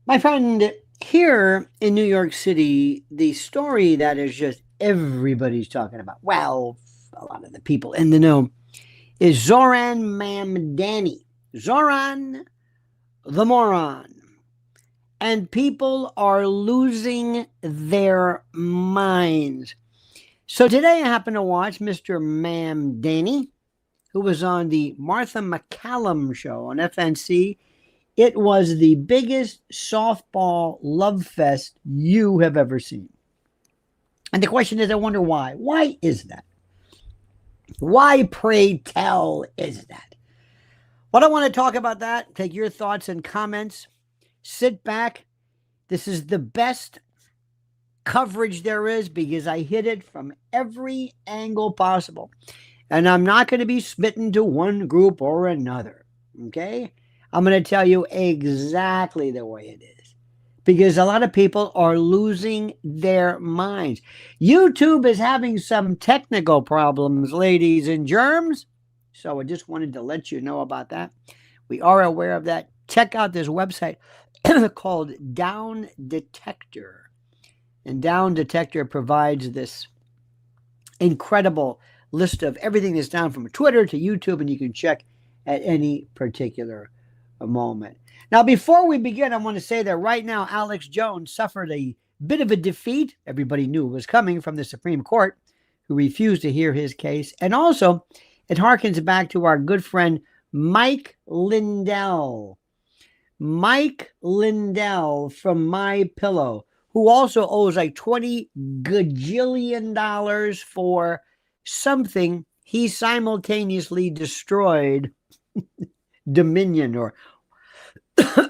My friend, here in New York City, the story that is just everybody's talking about, well, a lot of the people in the know, is Zohran Mamdani. Zohran the moron. And people are losing their minds. So today I happened to watch Mr. Mamdani, who was on the Martha McCallum show on FNC. It was the biggest softball love fest you have ever seen. And the question is, I wonder why. Why is that? Why, pray tell, is that? Well, I want to talk about that. Take your thoughts and comments. Sit back. This is the best coverage there is because I hit it from every angle possible. And I'm not going to be smitten to one group or another. Okay? I'm going to tell you exactly the way it is. Because a lot of people are losing their minds. YouTube is having some technical problems, ladies and germs. So I just wanted to let you know about that. We are aware of that. Check out this website called Down Detector. And Down Detector provides this incredible list of everything that's down from Twitter to YouTube, and you can check at any particular moment. Now, before we begin, I want to say that right now, Alex Jones suffered a bit of a defeat. Everybody knew it was coming from the Supreme Court, who refused to hear his case. And also, it harkens back to our good friend Mike Lindell. Mike Lindell from My Pillow, who also owes like $20 gajillion for something he simultaneously destroyed. Dominion, or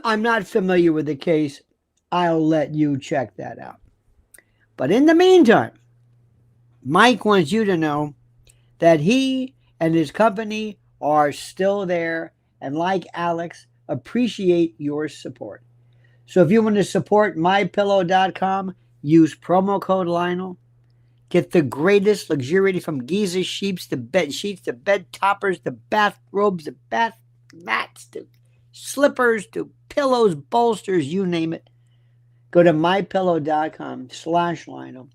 I'm not familiar with the case. I'll let you check that out. But in the meantime, Mike wants you to know that he and his company are still there, and like Alex, appreciate your support. So if you want to support mypillow.com, use promo code Lionel. Get the greatest luxury from Giza sheets, the bed sheets, the bed toppers, the bathrobes, the bath mats, to slippers, to pillows, bolsters, you name it. Go to mypillow.com/Lionel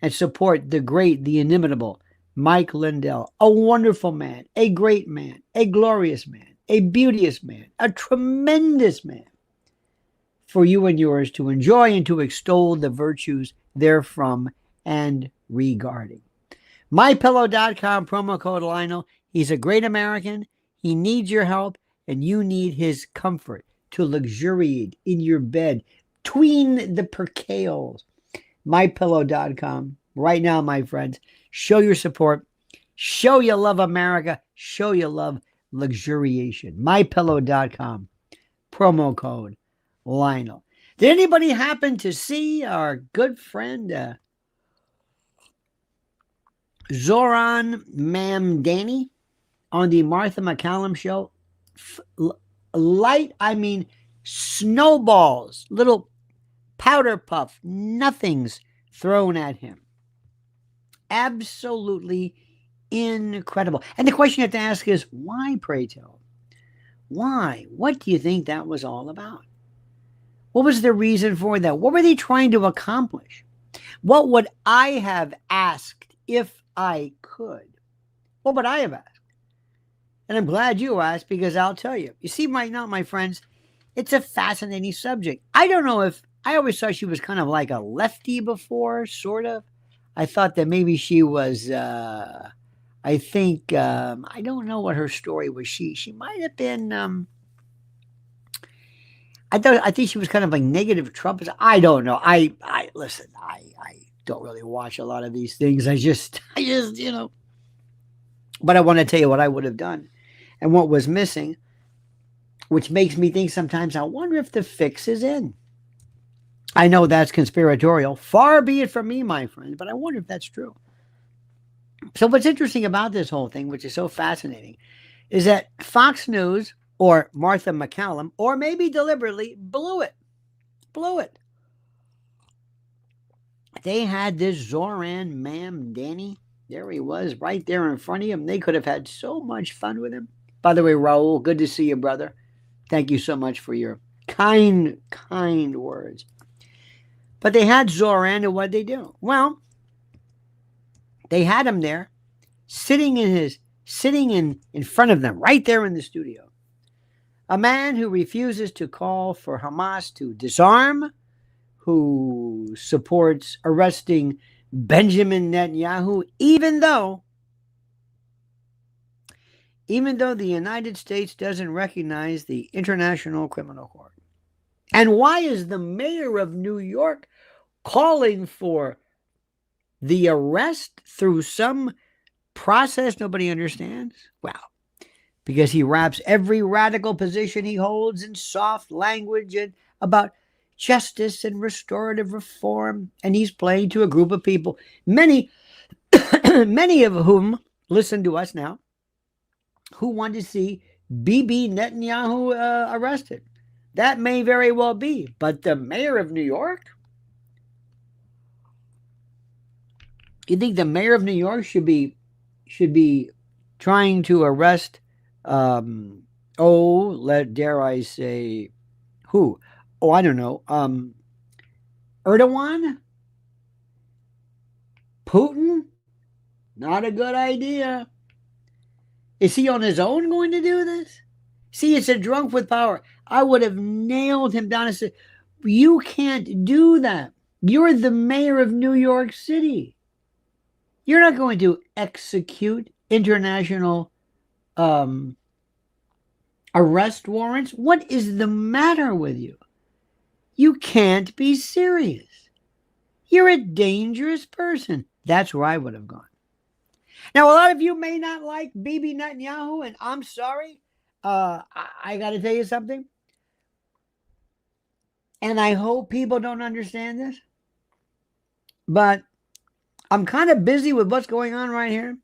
and support the great, the inimitable Mike Lindell, a wonderful man, a great man, a glorious man, a beauteous man, a tremendous man for you and yours to enjoy and to extol the virtues therefrom and regarding. MyPillow.com, promo code Lionel. He's a great American. He needs your help, and you need his comfort to luxuriate in your bed, tween the percales. MyPillow.com. Right now, my friends, show your support. Show you love America. Show you love luxuriation. MyPillow.com. Promo code Lionel. Did anybody happen to see our good friend Zohran Mamdani on the Martha McCallum show? Snowballs, little powder puff, nothings thrown at him. Absolutely incredible. And the question you have to ask is, why, pray tell? Why? What do you think that was all about? What was the reason for that? What were they trying to accomplish? What would I have asked if I could? What would I have asked? And I'm glad you asked, because I'll tell you. You see, right now, my friends, it's a fascinating subject. I don't know if, I always thought she was kind of like a lefty before, sort of. I thought that maybe she was, I don't know what her story was. She might have been, I think she was kind of like negative Trump. I don't know. I listen, I don't really watch a lot of these things. I just, but I want to tell you what I would have done and what was missing, which makes me think sometimes, I wonder if the fix is in. I know that's conspiratorial. Far be it from me, my friend, but I wonder if that's true. So what's interesting about this whole thing, which is so fascinating, is that Fox News or Martha McCallum, or maybe deliberately, blew it. They had this Zohran Mamdani. There he was, right there in front of him. They could have had so much fun with him. By the way, Raul, good to see you, brother. Thank you so much for your kind words. But they had Zohran, and what'd they do? Well, they had him there, sitting in front of them, right there in the studio. A man who refuses to call for Hamas to disarm, who supports arresting Benjamin Netanyahu, even though the United States doesn't recognize the International Criminal Court. And why is the mayor of New York calling for the arrest through some process nobody understands? Well, because he wraps every radical position he holds in soft language and about justice and restorative reform, and he's playing to a group of people, many of whom listen to us now, who want to see Bibi Netanyahu arrested. That may very well be, but the mayor of New York? You think the mayor of New York should be trying to arrest dare I say who? Oh, I don't know. Erdogan? Putin? Not a good idea. Is he on his own going to do this? See, it's a drunk with power. I would have nailed him down and said, you can't do that. You're the mayor of New York City. You're not going to execute international arrest warrants. What is the matter with you? You can't be serious. You're a dangerous person. That's where I would have gone. Now, a lot of you may not like Bibi Netanyahu, and I'm sorry. I got to tell you something. And I hope people don't understand this. But I'm kind of busy with what's going on right here.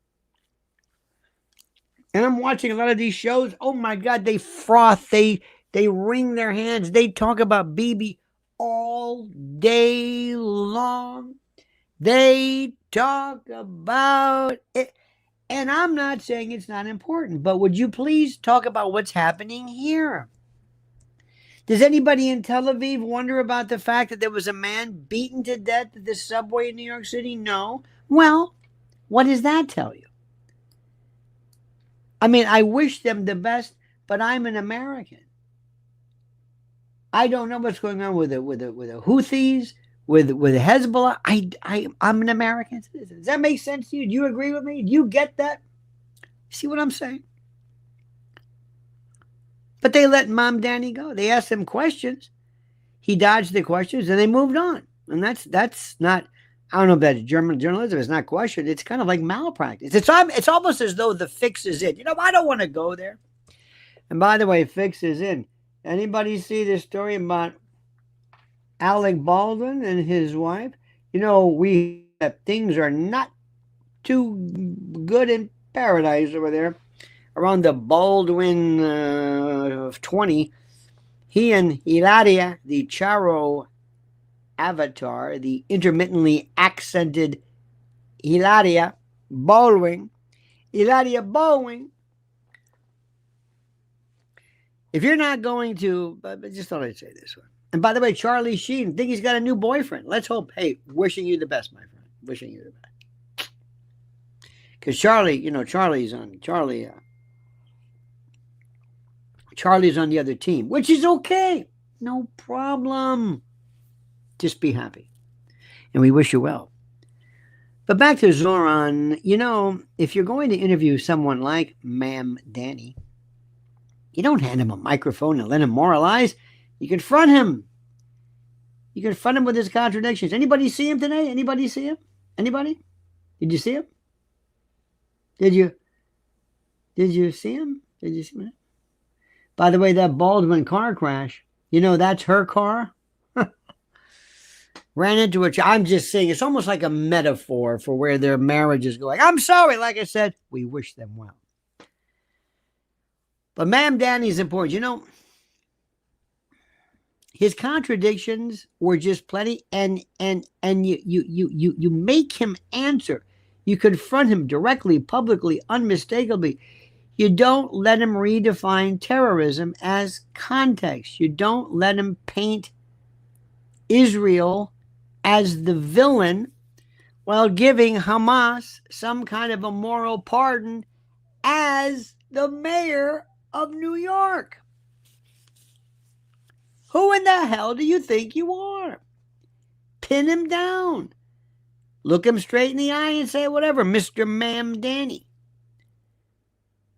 And I'm watching a lot of these shows. Oh, my God, they froth. They wring their hands. They talk about Bibi all day long. They talk about it. And I'm not saying it's not important, but would you please talk about what's happening here? Does anybody in Tel Aviv wonder about the fact that there was a man beaten to death at the subway in New York City? No. Well, what does that tell you? I mean, I wish them the best, but I'm an American. I don't know what's going on with the Houthis, with Hezbollah. I'm an American citizen. Does that make sense to you? Do you agree with me? Do you get that? See what I'm saying? But they let Mamdani go. They asked him questions. He dodged the questions, and they moved on. And that's not, I don't know if that's German journalism. It's not questioned. It's kind of like malpractice. It's almost as though the fix is in. I don't want to go there. And by the way, fix is in. Anybody see this story about Alec Baldwin and his wife? Things are not too good in paradise over there. Around the Baldwin of 20, he and Hilaria, the Charo avatar, the intermittently accented Hilaria Baldwin. If you're not going to, but just thought I'd say this one. And by the way, Charlie Sheen, think he's got a new boyfriend. Let's hope. Hey, wishing you the best, my friend. Wishing you the best. Because Charlie's on the other team, which is okay. No problem. Just be happy. And we wish you well. But back to Zohran, if you're going to interview someone like Mamdani, you don't hand him a microphone and let him moralize. You confront him. You confront him with his contradictions. Anybody see him today? Anybody see him? Anybody? Did you see him? Did you see him? Did you see him? By the way, that Baldwin car crash, that's her car. Ran into it. I'm just saying, it's almost like a metaphor for where their marriage is going. I'm sorry, like I said, we wish them well. But Mamdani is important. His contradictions were just plenty, and you make him answer. You confront him directly, publicly, unmistakably. You don't let him redefine terrorism as context. You don't let him paint Israel as the villain while giving Hamas some kind of a moral pardon as the mayor of New York. Who in the hell do you think you are? Pin him down. Look him straight in the eye and say whatever, Mr. Mamdani.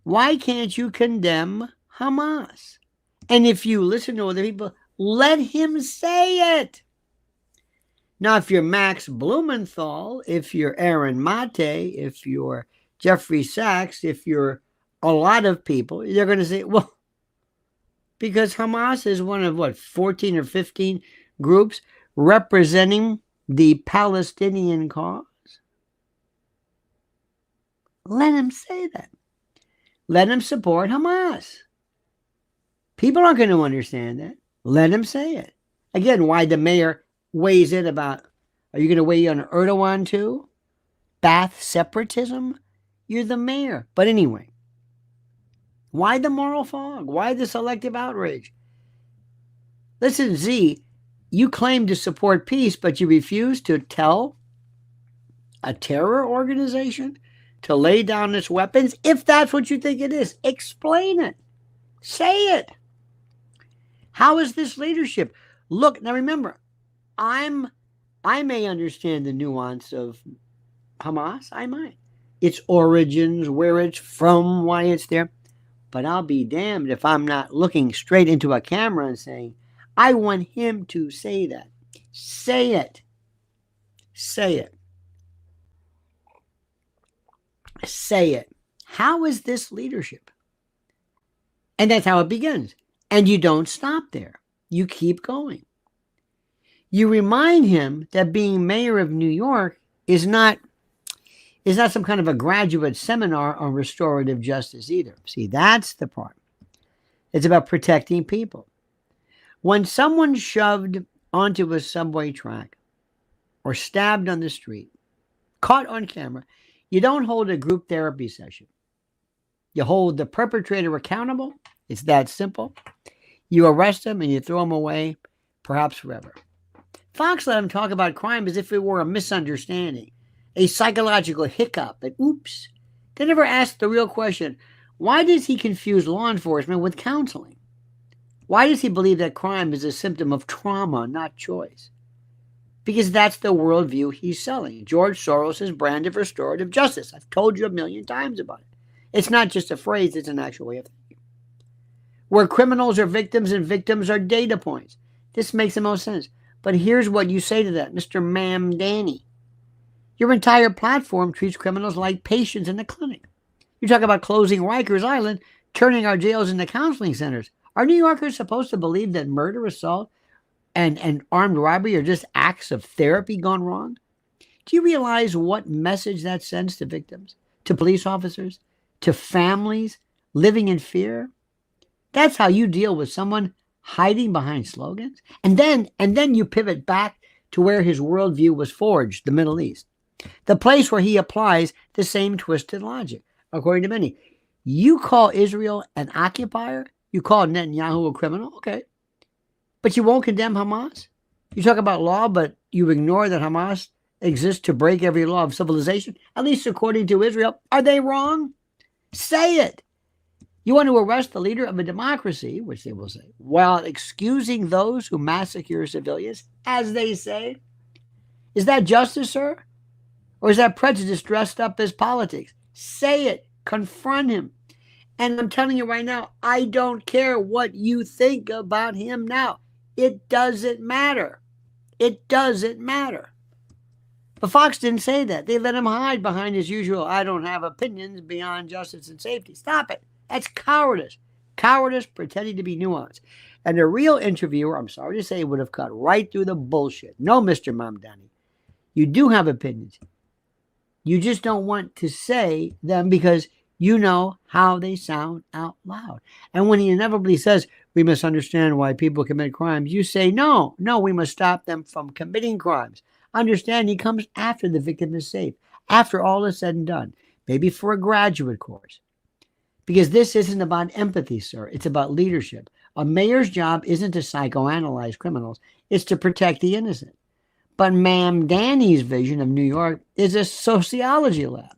Why can't you condemn Hamas? And if you listen to other people, let him say it. Now, if you're Max Blumenthal, if you're Aaron Mate, if you're Jeffrey Sachs, if you're a lot of people, they're going to say, well, because Hamas is one of 14 or 15 groups representing the Palestinian cause. Let him say that. Let him support Hamas. People aren't going to understand that. Let him say it. Again, why the mayor weighs in about, are you going to weigh in on Erdogan too? Bath separatism? You're the mayor. But anyway, why the moral fog? Why the selective outrage? Listen, Z, you claim to support peace, but you refuse to tell a terror organization to lay down its weapons. If that's what you think it is, explain it. Say it. How is this leadership? Look, now remember, I may understand the nuance of Hamas. I might. Its origins, where it's from, why it's there. But I'll be damned if I'm not looking straight into a camera and saying, I want him to say that. Say it. Say it. Say it. How is this leadership? And that's how it begins. And you don't stop there. You keep going. You remind him that being mayor of New York is not some kind of a graduate seminar on restorative justice either. See, that's the part. It's about protecting people. When someone's shoved onto a subway track or stabbed on the street, caught on camera, you don't hold a group therapy session. You hold the perpetrator accountable. It's that simple. You arrest him and you throw him away, perhaps forever. Fox let him talk about crime as if it were a misunderstanding, a psychological hiccup, and oops. They never asked the real question, why does he confuse law enforcement with counseling? Why does he believe that crime is a symptom of trauma, not choice? Because that's the worldview he's selling. George Soros' brand of restorative justice. I've told you a million times about it. It's not just a phrase, it's an actual way of thinking. Where criminals are victims and victims are data points. This makes the most sense. But here's what you say to that, Mr. Mamdani. Your entire platform treats criminals like patients in the clinic. You talk about closing Rikers Island, turning our jails into counseling centers. Are New Yorkers supposed to believe that murder, assault, and armed robbery are just acts of therapy gone wrong? Do you realize what message that sends to victims, to police officers, to families living in fear? That's how you deal with someone hiding behind slogans. And then you pivot back to where his worldview was forged, the Middle East. The place where he applies the same twisted logic, according to many. You call Israel an occupier? You call Netanyahu a criminal? Okay. But you won't condemn Hamas? You talk about law, but you ignore that Hamas exists to break every law of civilization, at least according to Israel. Are they wrong? Say it. You want to arrest the leader of a democracy, which they will say, while excusing those who massacre civilians, as they say. Is that justice, sir? Or is that prejudice dressed up as politics? Say it. Confront him. And I'm telling you right now, I don't care what you think about him now. It doesn't matter. It doesn't matter. But Fox didn't say that. They let him hide behind his usual, I don't have opinions beyond justice and safety. Stop it. That's cowardice. Cowardice pretending to be nuanced. And a real interviewer, I'm sorry to say, would have cut right through the bullshit. No, Mr. Mamdani. You do have opinions. You just don't want to say them because you know how they sound out loud. And when he inevitably says, we must understand why people commit crimes, you say, no, we must stop them from committing crimes. Understanding comes after the victim is safe, after all is said and done, maybe for a graduate course. Because this isn't about empathy, sir. It's about leadership. A mayor's job isn't to psychoanalyze criminals. It's to protect the innocent. But Mamdani's vision of New York is a sociology lab,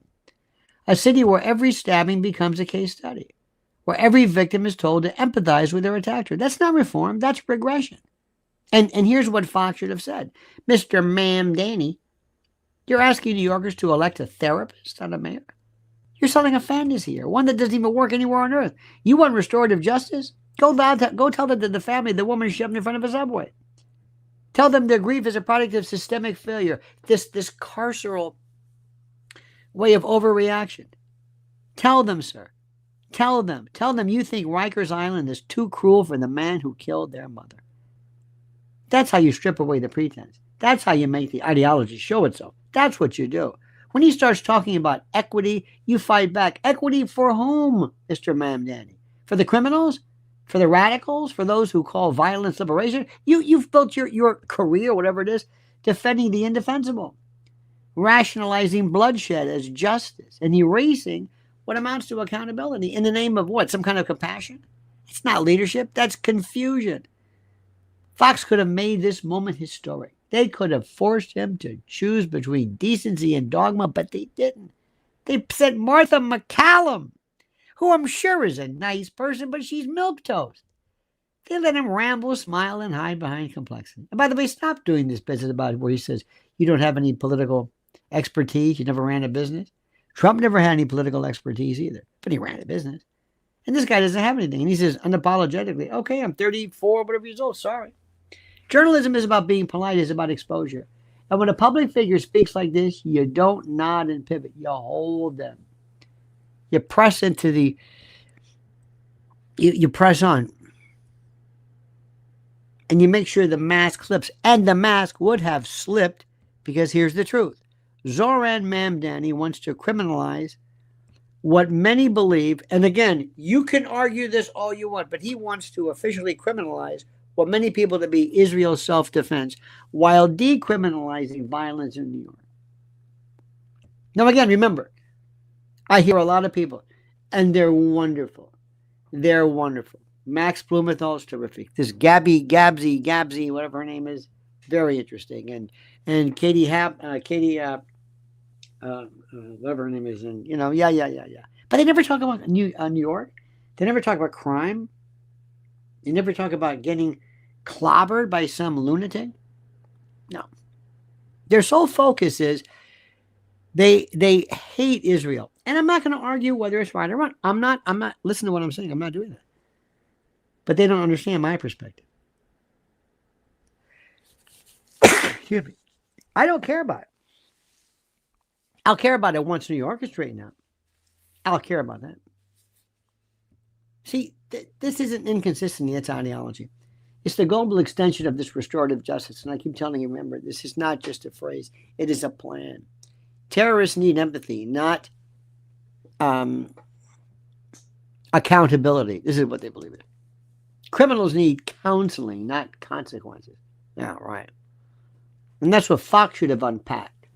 a city where every stabbing becomes a case study, where every victim is told to empathize with their attacker. That's not reform, that's regression. And here's what Fox should have said. Mr. Mamdani, you're asking New Yorkers to elect a therapist, not a mayor? You're selling a fantasy here, one that doesn't even work anywhere on earth. You want restorative justice? Go tell the family the woman shoved in front of a subway. Tell them their grief is a product of systemic failure, this carceral way of overreaction. Tell them, sir. Tell them you think Rikers Island is too cruel for the man who killed their mother. That's how you strip away the pretense. That's how you make the ideology show itself. That's what you do. When he starts talking about equity, you fight back. Equity for whom, Mr. Mamdani? For the criminals? For the radicals? For those who call violence liberation? You've built your career, whatever it is, defending the indefensible, rationalizing bloodshed as justice, and erasing what amounts to accountability in the name of what? Some kind of compassion? It's not leadership. That's confusion. Fox could have made this moment historic. They could have forced him to choose between decency and dogma, but they didn't. They sent Martha McCallum, who I'm sure is a nice person, but she's milquetoast. They let him ramble, smile, and hide behind complexity. And by the way, stop doing this business about where he says you don't have any political expertise, you never ran a business. Trump never had any political expertise either, but he ran a business. And this guy doesn't have anything. And he says unapologetically, okay, I'm 34, whatever years old, sorry. Journalism is about being polite, it's about exposure. And when a public figure speaks like this, you don't nod and pivot. You hold them. You press into the, you press on. And you make sure the mask slips. And the mask would have slipped because here's the truth. Zohran Mamdani wants to criminalize what many believe, and again, you can argue this all you want, but he wants to officially criminalize what many people to be Israel's self-defense while decriminalizing violence in New York. Now, again, remember, I hear a lot of people, and they're wonderful. They're wonderful. Max Blumenthal is terrific. This Gabsy, whatever her name is, very interesting. And Katie, whatever her name is, and yeah. But they never talk about New York. They never talk about crime. They never talk about getting clobbered by some lunatic. No. Their sole focus is they hate Israel. And I'm not going to argue whether it's right or wrong. I'm not, listen to what I'm saying. I'm not doing that. But they don't understand my perspective. Excuse me. I don't care about it. I'll care about it once New York is straightened out. I'll care about that. See, this isn't inconsistency, it's ideology. It's the global extension of this restorative justice. And I keep telling you, remember, this is not just a phrase. It is a plan. Terrorists need empathy, not accountability. This is what they believe in. Criminals need counseling, not consequences. Yeah, right. And that's what Fox should have unpacked.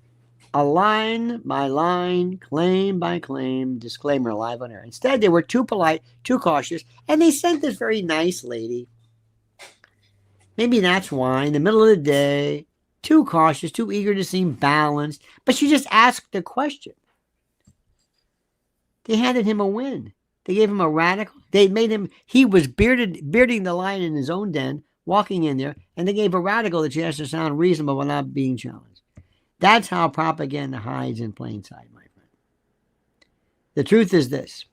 A line by line, claim by claim, disclaimer live on air. Instead, they were too polite, too cautious, and they sent this very nice lady. Maybe that's why, in the middle of the day, too cautious, too eager to seem balanced, but she just asked the question. They handed him a win. They gave him a radical. They made him, he was bearding the lion in his own den, walking in there, and they gave a radical that she has to sound reasonable without being challenged. That's how propaganda hides in plain sight, my friend. The truth is this.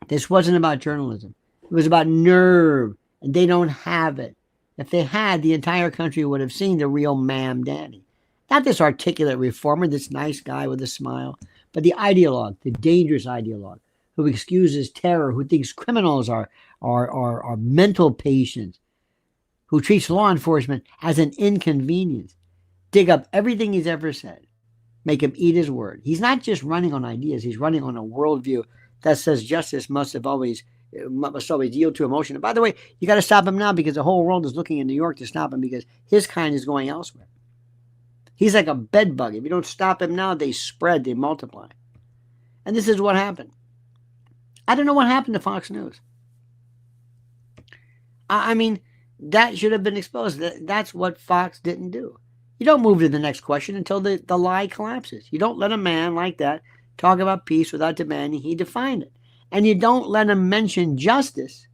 This wasn't about journalism. It was about nerve, and they don't have it. If they had, the entire country would have seen the real Mamdani. Not this articulate reformer, this nice guy with a smile, but the ideologue, the dangerous ideologue, who excuses terror, who thinks criminals are mental patients, who treats law enforcement as an inconvenience. Dig up everything he's ever said. Make him eat his word. He's not just running on ideas. He's running on a worldview that says justice must always yield to emotion. And by the way, you got to stop him now because the whole world is looking in New York to stop him because his kind is going elsewhere. He's like a bed bug. If you don't stop him now, they spread, they multiply. And this is what happened. I don't know what happened to Fox News. I mean, that should have been exposed. That's what Fox didn't do. You don't move to the next question until the lie collapses. You don't let a man like that talk about peace without demanding he define it. And you don't let him mention justice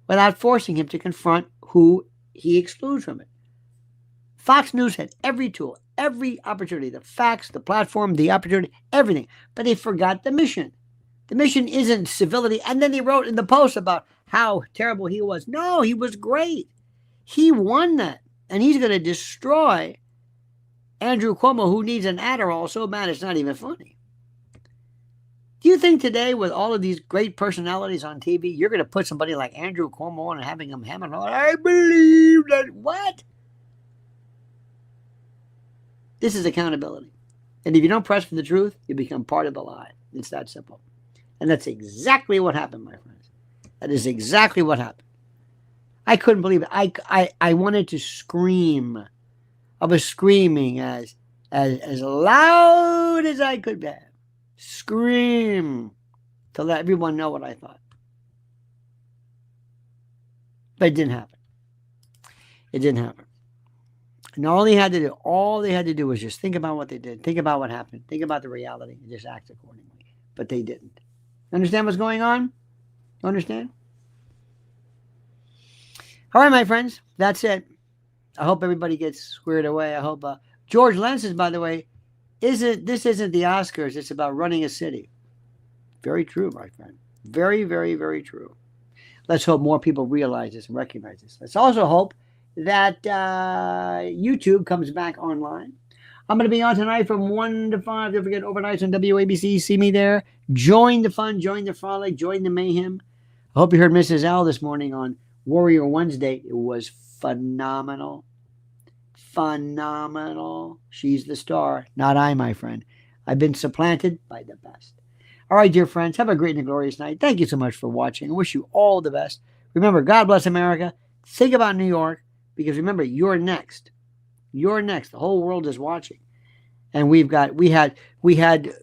without forcing him to confront who he excludes from it. Fox News had every tool, every opportunity, the facts, the platform, the opportunity, everything. But they forgot the mission. The mission isn't civility. And then he wrote in the Post about how terrible he was. No, he was great. He won that. And he's going to destroy Andrew Cuomo, who needs an Adderall so bad it's not even funny. Do you think today, with all of these great personalities on TV, you're going to put somebody like Andrew Cuomo on and having him hammer on? I believe that. What? This is accountability. And if you don't press for the truth, you become part of the lie. It's that simple. And that's exactly what happened, my friends. That is exactly what happened. I couldn't believe it. I wanted to scream. I was screaming as loud as I could bear. Scream to let everyone know what I thought. But it didn't happen. It didn't happen. And all they had to do was just think about what they did, think about what happened, think about the reality, and just act accordingly. But they didn't. Understand what's going on? You understand? All right, my friends, that's it. I hope everybody gets squared away. I hope George Lenses, by the way, this isn't the Oscars. It's about running a city. Very true, my friend. Very, very, very true. Let's hope more people realize this and recognize this. Let's also hope that YouTube comes back online. I'm going to be on tonight from 1 to 5. Don't forget, overnights on WABC. See me there. Join the fun, join the frolic, join the mayhem. I hope you heard Mrs. L this morning on Warrior Wednesday. It was phenomenal. Phenomenal. She's the star, not I, my friend. I've been supplanted by the best. All right, dear friends, have a great and glorious night. Thank you so much for watching. I wish you all the best. Remember, God bless America. Think about New York, because remember, you're next. You're next. The whole world is watching. And we had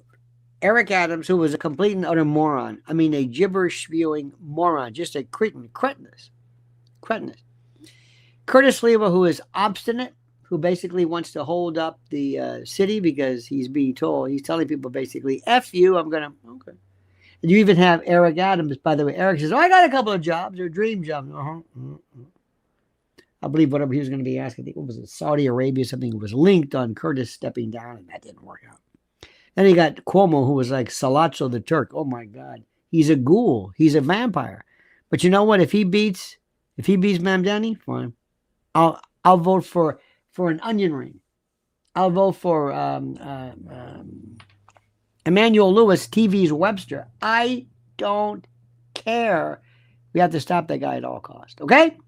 Eric Adams, who was a complete and utter moron. I mean, a gibberish spewing moron, just a cretinous. Curtis Lewa, who is obstinate, who basically wants to hold up the city because he's telling people basically, F you, okay. And you even have Eric Adams, by the way. Eric says, I got a couple of jobs, or dream jobs. I believe whatever he was going to be asking, I think it was Saudi Arabia, something was linked on Curtis stepping down, and that didn't work out. Then he got Cuomo, who was like Salazzo the Turk. Oh my God. He's a ghoul. He's a vampire. But you know what? If he beats Mamdani, fine. I'll vote for an onion ring. I'll vote for Emmanuel Lewis, TV's Webster. I don't care. We have to stop that guy at all costs. Okay?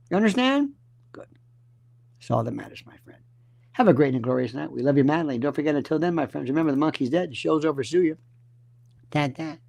You understand? Good. That's all that matters, my friend. Have a great and glorious night. We love you madly. Don't forget, until then, my friends, remember the monkey's dead. The show's over. Sue you. Ta-ta.